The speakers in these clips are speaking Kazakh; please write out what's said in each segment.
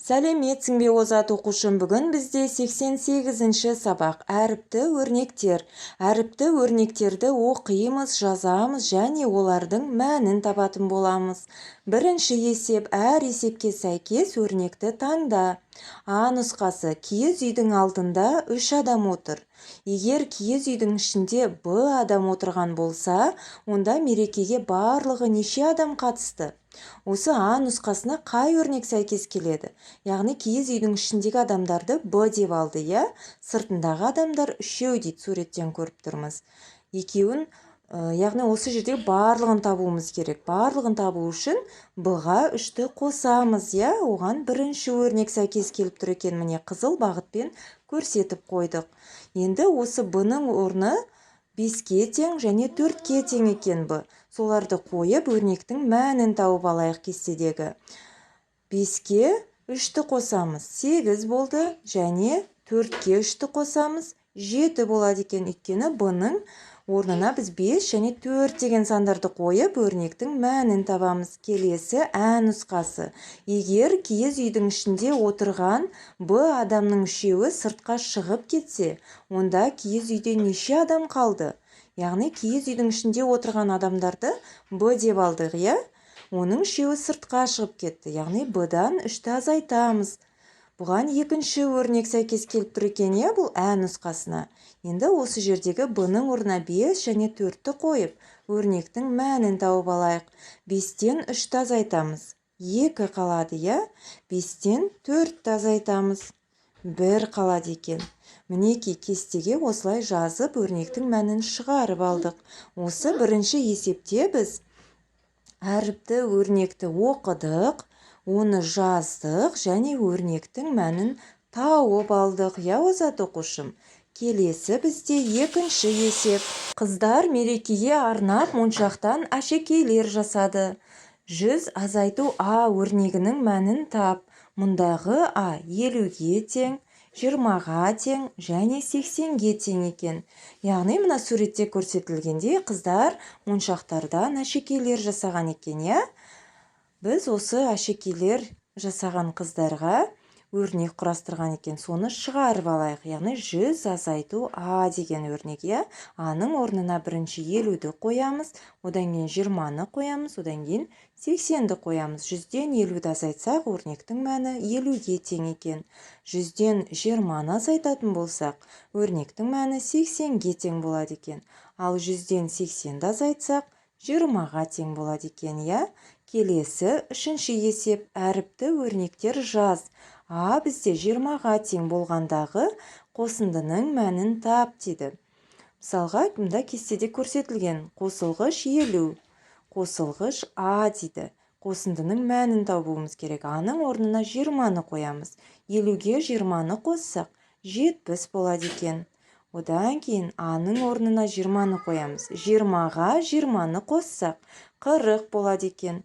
Сәлеметсің бе озат оқушым, бүгін бізде 88-ші сабақ әріпті өрнектер. Әріпті өрнектерді оқимыз, жазамыз және олардың мәнін табатын боламыз. Бірінші есеп, әр есепке сәйкес өрнекті таңда. А нұсқасы, киіз үйдің алдында 3 адам отыр. Егер киіз үйдің ішінде Б адам отырған болса, онда мерекеге барлығы неше адам қатысты? Осы А нұсқасына қай өрнек сәйкес келеді? Яғни киіз үйдің ішіндегі адамдарды Б деп алды, иә? Сыртындағы адамдар 3 дейді, суреттен көріп тұрмыз. Екеуін, яғни осы жерде барлығын табуымыз керек. Барлығын табу үшін Б-ға 3-ті қосамыз, иә? Оған бірінші өрнек сәйкес келіп тұр екен, міне қызыл бағытпен көрсетіп қойдық. Енді осы Б-ның орны 5-ке тең және 4-ке тең екен Б. Соларды қойып, өрнектің мәнін тауып алайық кестедегі. 5-ке 3-ті қосамыз, 8 болды, және 4-ке 3-ті қосамыз, 7 болады екен. Өйткені Б-ның орнына біз 5 және 4 деген сандарды қойып, өрнектің мәнін табамыз. Келесі Ә нұсқасы. Егер киіз үйдің ішінде отырған Б адамның 3-еуі сыртқа шығып кетсе, онда киіз үйде неше адам қалды? Яғни киіз үйдің ішінде отырған адамдарды Б деп алдық, иә? Оның 3-еуі сыртқа шығып кетті. Яғни Б-дан 3-ті азайтамыз. Бұған екінші өрнек сәйкес келіп тұр екен, иә, бұл Ә нұсқасына. Енді осы жердегі Б-ның орнына 5 және 4-ті қойып, өрнектің мәнін тауып алайық. 5-тен 3-ті азайтамыз. 2 қалады, иә? 5-тен 4-ті азайтамыз. 1 қалады екен. Мінеки кестеге осылай жазып, өрнектің мәнін шығарып алдық. Осы бірінші есепте біз әріпті өрнекті оқыдық, оны жаздық және өрнектің мәнін тауып алдық. Я озат оқушым. Келесі бізде екінші есеп. Қыздар мерекеге арнап моншақтан әшекейлер жасады. 100 азайту А өрнегінің мәнін тап. Мұндағы А 50-ге тең, 20-ға тең және 80-ге тең екен. Яғни мына суретте көрсетілгендей қыздар моншақтардан әшекейлер жасаған екен, иә? Біз осы әшекейлер жасаған қыздарға өрнек құрастырған екен, соны шығарып алайық. Яғни 100 азайту А деген өрнек, иә? А-ның орнына бірінші 50-ді қоямыз, одан кейін 20-ны қоямыз, одан кейін 80-ді қоямыз. 100-ден 50-ді азайтсақ, өрнектің мәні 50-ге тең екен. 100-ден 20-ны азайтатын болсақ, өрнектің мәні 80-ге тең болады екен. Ал 100-ден 80-ді азайтсақ, 20-ға тең болады екен, иә? Келесі үшінші есеп, әріпті өрнектер жаз. А бізде 20-ға тең болғандағы қосындының мәнін тап дейді. Мысалға, мұнда кестеде көрсетілген қосылғыш 50, қосылғыш А дейді. Қосындының мәнін табуымыз керек. А-ның орнына 20-ны қоямыз. 50-ге 20-ны қоссақ, 70 болады екен. Одан кейін А-ның орнына 20-ны қоямыз. 20-ға 20-ны қоссақ, 40 болады екен.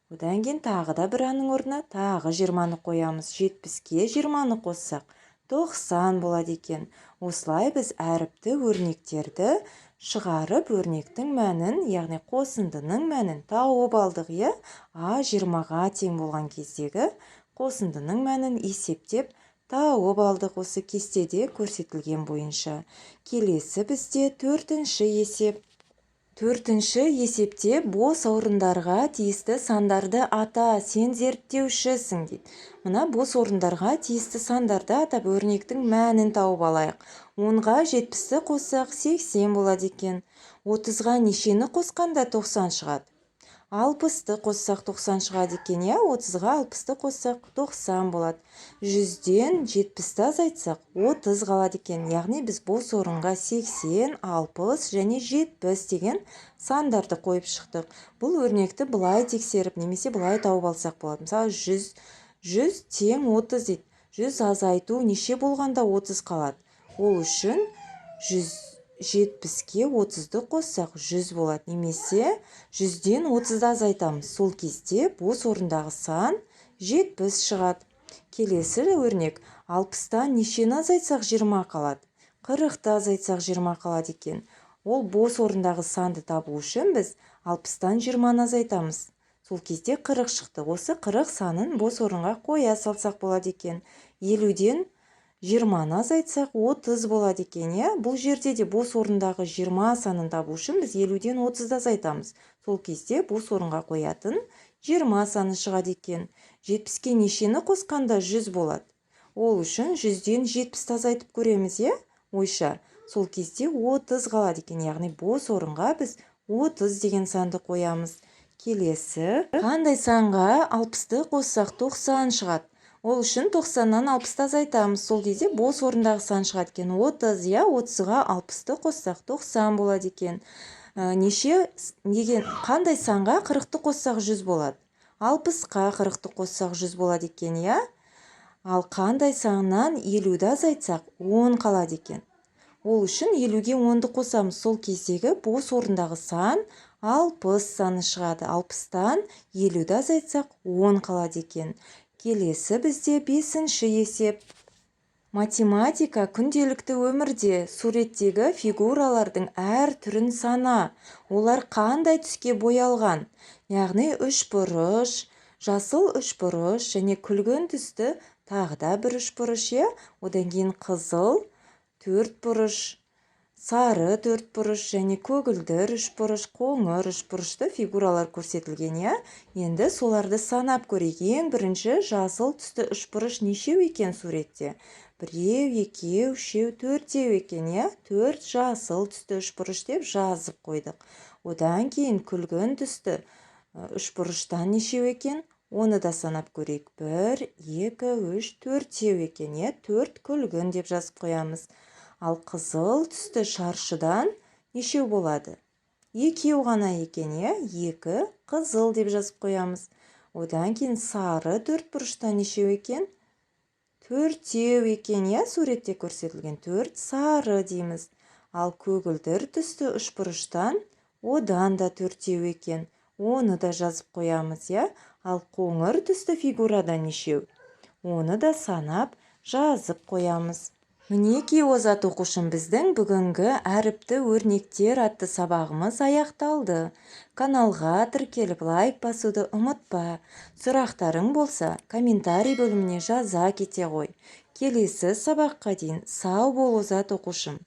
Одан кейін тағы да бір А-ның орнына тағы 20-ны қоямыз. 70-ке 20-ны қоссақ, 90 болады екен. Осылай біз әріпті өрнектерді шығарып, өрнектің мәнін, яғни қосындының мәнін тауып алдық, иә? А 20-ға тең болған кездегі қосындының мәнін есептеп тауып алдық осы кестеде көрсетілген бойынша. Келесі бізде төртінші есеп. Төртінші есепте бос орындарға тиісті сандарды ата, сен зерттеушісің дейді. Мына бос орындарға тиісті сандарды атап, өрнектің мәнін тауып алайық. 10-ға 70-ті қоссақ 80 болады екен. 30-ға нешені қосқанда 90 шығады? 60-ты қоссақ 90 шығады екен, иә? 30-ға 60-ты қоссақ 90 болады. 100-ден 70-ті азайтсақ 30 қалады екен. Яғни біз бос орынға 80, 60 және 70 деген сандарды қойып шықтық. Бұл өрнекті былай тексеріп, немесе былай тауып алсақ болады. Мысалы 100 тең 30 дейді. 100 азайту неше болғанда 30 қалады? Ол үшін 70-ке 30-ды қоссақ 100 болады. Немесе 100-ден 30-ды азайтамыз. Сол кезде бос орындағы сан 70 шығады. Келесі өрнек, 60-тан нешені азайтсақ 20 қалады? 40-ты азайтсақ 20 қалады екен. Ол бос орындағы санды табу үшін біз 60-тан 20-ны азайтамыз. Сол кезде 40 шықты. Осы 40 санын бос орынға қоя салсақ болады екен. 50-ден 20-ны азайтсақ 30 болады екен, иә? Бұл жерде де бос орындағы 20 санын табу үшін біз 50-ден 30-ды азайтамыз. Сол кезде бос орынға қоятын 20 саны шығады екен. 70-ке нешені қосқанда 100 болады. Ол үшін 100-ден 70-ті азайтып көреміз, иә? Ойша. Сол кезде 30 қалады екен. Яғни бос орынға біз 30 деген санды қоямыз. Келесі, қандай санға 60-ты қоссақ 90 шығады? Ол үшін 90-нан 60-ты азайтамыз. Сол кезде бос орындағы сан шығады екен. 30, иә, 30-ға 60-ты қоссақ 90 болады екен. Қандай санға 40-ты қоссақ 100 болады? 60-қа 40-ты қоссақ 100 болады екен, иә? Ал қандай саннан 50-ді азайтсақ 10 қалады екен. Ол үшін 50-ге 10-ды қосамыз. Сол кездегі бос орындағы сан 60 саны шығады. 60-тан 50-ді азайтсақ 10 қалады екен. Келесі бізде 5-ші есеп. Математика күнделікті өмірде суреттегі фигуралардың әр түрін сана. Олар қандай түске боялған? Яғни үшбұрыш, жасыл үшбұрыш және күлгін түсті тағы да бір үшбұрыш, одан кейін қызыл төртбұрыш, сары төртбұрыш және көгілдір үшбұрыш, қоңыр үшбұрышты фигуралар көрсетілген, Енді соларды санап көрейік. Ең бірінші жасыл түсті үшбұрыш нешеу екен суретте? 1, 2, 3, 4 екен, 4 жасыл түсті үшбұрыш деп жазып қойдық. Одан кейін күлгін түсті үшбұрыштан нешеу екен? Оны да санап көрейік. 1, 2, 3, 4 екен, 4 күлгін деп жазып қоямыз. Ал қызыл түсті шаршыдан нешеу болады? 2 ғана екен, 2 қызыл деп жазып қоямыз. Одан кейін сары төртбұрыштан нешеу екен? 4 екен, суретте көрсетілген 4 сары дейміз. Ал көгілдір түсті үшбұрыштан одан да 4 екен. Оны да жазып қоямыз, Ал қоңыр түсті фигурадан нешеу? Оны да санап жазып қоямыз. Мінеки озат оқушым, біздің бүгінгі әріпті өрнектер атты сабағымыз аяқталды. Каналға тіркеліп лайк басуды ұмытпа. Сұрақтарың болса, комментарий бөліміне жаза кете ғой. Келесі сабаққа дейін сау бол озат оқушым.